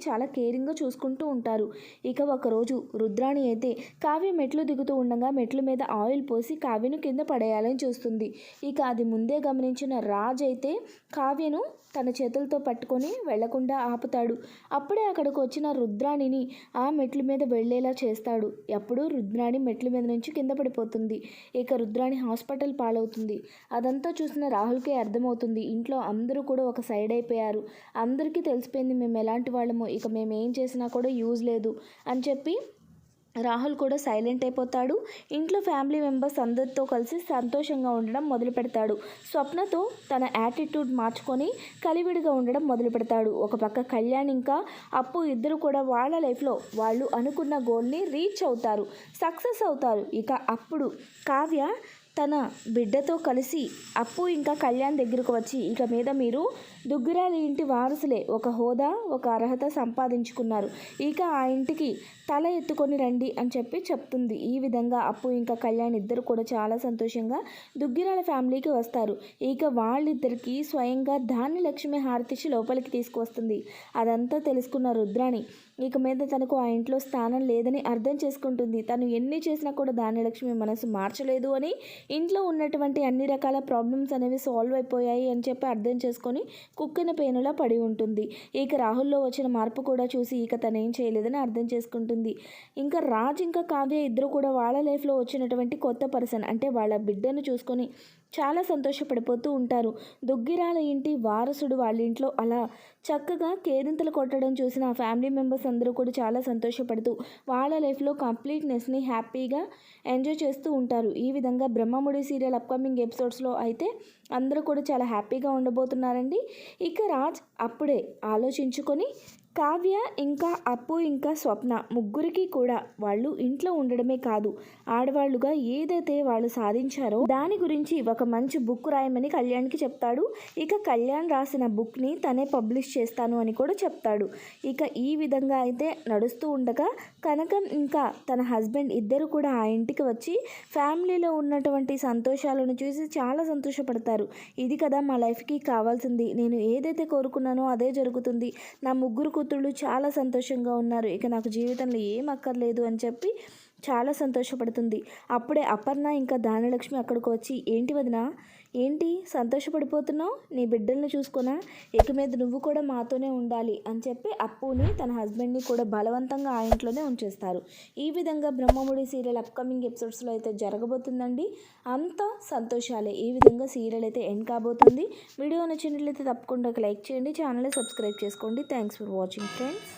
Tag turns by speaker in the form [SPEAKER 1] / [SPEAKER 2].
[SPEAKER 1] చాలా కేరింగ్గా చూసుకుంటూ ఉంటారు. ఇక ఒకరోజు రుద్రాణి అయితే కావ్య మెట్లు దిగుతూ ఉండగా మెట్ల మీద ఆయిల్ పోసి కావ్యను కింద పడేయాలని చూస్తుంది. ఇక అది ముందే గమనించిన రాజ్ అయితే కావ్యను తన చేతులతో పట్టుకొని వెళ్లకుండా ఆపుతాడు. అప్పుడే అక్కడికి వచ్చిన రుద్రాణిని ఆ మెట్ల మీద వెళ్లేలా చేస్తాడు. అప్పుడు రుద్రాణి మెట్ల మీద నుంచి కింద పడిపోతుంది. ఇక రుద్రాణి హాస్పిటల్ పాలవుతుంది. అదంతా చూసిన రాహుల్కే అర్థమవుతుంది. ఇంట్లో అందరూ కూడా ఒక సైడ్ అయిపోయారు. అందరికీ తెలిసిపోయింది మేము ఎలాంటి వాళ్ళమో, ఇక మేము ఏం చేసినా కూడా యూజ్ లేదు అని చెప్పి రాహుల్ కూడా సైలెంట్ అయిపోతాడు. ఇంట్లో ఫ్యామిలీ మెంబర్స్ అందరితో కలిసి సంతోషంగా ఉండడం మొదలు పెడతాడు. స్వప్నతో తన యాటిట్యూడ్ మార్చుకొని కలివిడిగా ఉండడం మొదలు పెడతాడు. ఒక పక్క కళ్యాణ్ ఇంకా అప్పు ఇద్దరు కూడా వాళ్ళ లైఫ్లో వాళ్ళు అనుకున్న గోల్ని రీచ్ అవుతారు, సక్సెస్ అవుతారు. ఇక అప్పుడు కావ్య తన బిడ్డతో కలిసి అప్పు ఇంకా కళ్యాణ్ దగ్గరకు వచ్చి ఇక మీద మీరు దుగ్గిరాలి ఇంటి వారసులే, ఒక హోదా ఒక అర్హత సంపాదించుకున్నారు, ఇక ఆ ఇంటికి తల ఎత్తుకొని రండి అని చెప్పి చెప్తుంది. ఈ విధంగా అప్పు ఇంకా కళ్యాణ్ ఇద్దరు కూడా చాలా సంతోషంగా దుగ్గిరాల ఫ్యామిలీకి వస్తారు. ఇక వాళ్ళిద్దరికి స్వయంగా ధాన్యలక్ష్మి హారతిచ్చి లోపలికి తీసుకువస్తుంది. అదంతా తెలుసుకున్న రుద్రాణి ఇక మీద తనకు ఆ ఇంట్లో స్థానం లేదని అర్థం చేసుకుంటుంది. తను ఎన్ని చేసినా కూడా ధాన్యలక్ష్మి మనసు మార్చలేదు అని, ఇంట్లో ఉన్నటువంటి అన్ని రకాల ప్రాబ్లమ్స్ అనేవి సాల్వ్ అయిపోయాయి అని చెప్పి అర్థం చేసుకొని కుక్కిన పేనులా పడి ఉంటుంది. ఇక రాహుల్లో వచ్చిన మార్పు కూడా చూసి ఇక తనేం చేయలేదని అర్థం చేసుకుంటుంది. ఇంకా రాజ్ ఇంకా కావ్య ఇద్దరు కూడా వాళ్ళ లైఫ్లో వచ్చినటువంటి కొత్త పర్సన్ అంటే వాళ్ళ బిడ్డను చూసుకొని చాలా సంతోషపడిపోతూ ఉంటారు. దుగ్గిరాల ఇంటి వారసుడు వాళ్ళ ఇంట్లో అలా చక్కగా కేరింతలు కొట్టడం చూసిన ఆ ఫ్యామిలీ మెంబర్స్ అందరూ కూడా చాలా సంతోషపడుతూ వాళ్ళ లైఫ్లో కంప్లీట్నెస్ని హ్యాపీగా ఎంజాయ్ చేస్తూ ఉంటారు. ఈ విధంగా బ్రహ్మముడి సీరియల్ అప్కమింగ్ ఎపిసోడ్స్లో అయితే అందరూ కూడా చాలా హ్యాపీగా ఉండబోతున్నారండి. ఇక రాజ్ అప్పుడే ఆలోచించుకొని కావ్య ఇంకా అప్పు ఇంకా స్వప్న ముగ్గురికి కూడా వాళ్ళు ఇంట్లో ఉండడమే కాదు, ఆడవాళ్ళుగా ఏదైతే వాళ్ళు సాధించారో దాని గురించి ఒక మంచి బుక్ రాయమని కళ్యాణ్కి చెప్తాడు. ఇక కళ్యాణ్ రాసిన బుక్ని తనే పబ్లిష్ చేస్తాను అని కూడా చెప్తాడు. ఇక ఈ విధంగా అయితే నడుస్తూ ఉండగా కనకం ఇంకా తన హస్బెండ్ ఇద్దరు కూడా ఆ ఇంటికి వచ్చి ఫ్యామిలీలో ఉన్నటువంటి సంతోషాలను చూసి చాలా సంతోషపడతారు. ఇది కదా మా లైఫ్కి కావాల్సింది, నేను ఏదైతే కోరుకున్నానో అదే జరుగుతుంది, నా ముగ్గురు కూతుళ్ళు చాలా సంతోషంగా ఉన్నారు, ఇక నాకు జీవితంలో ఏం అక్కర్లేదు అని చెప్పి చాలా సంతోషపడుతుంది. అప్పుడే అపర్ణ ఇంకా ధాన్యలక్ష్మి అక్కడికి వచ్చి ఏంటి వదిన, ఏంటి సంతోషపడిపోతున్నావు, నీ బిడ్డల్ని చూసుకున్నా, ఇక మీద నువ్వు కూడా మాతోనే ఉండాలి అని చెప్పి అప్పుని తన హస్బెండ్ని కూడా బలవంతంగా ఆ ఇంట్లోనే ఉంచేస్తారు. ఈ విధంగా బ్రహ్మముడి సీరియల్ అప్కమింగ్ ఎపిసోడ్స్లో అయితే జరగబోతుందండి. అంతా సంతోషాలే. ఈ విధంగా సీరియల్ అయితే ఎండ్ కాబోతుంది. వీడియో నచ్చినట్లయితే తప్పకుండా లైక్ చేయండి, ఛానల్ని సబ్స్క్రైబ్ చేసుకోండి. Thanks for watching friends.